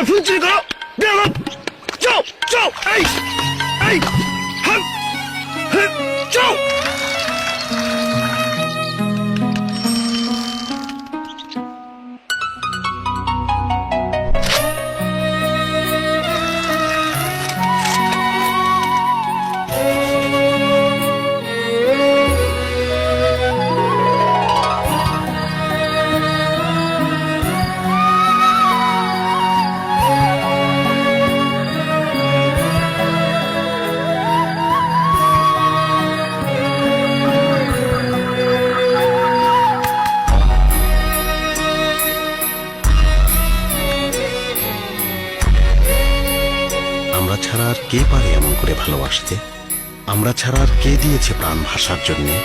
আমার ফুল চুরি করো, বেরো, যাও যাও, এই এই হাম হাম, যাও। আমরা ছাড়া আর কে পারে এমন করে ভালোবাসতে? আমরা ছাড়া আর কে দিয়েছে প্রাণ ভাষার জন্যে?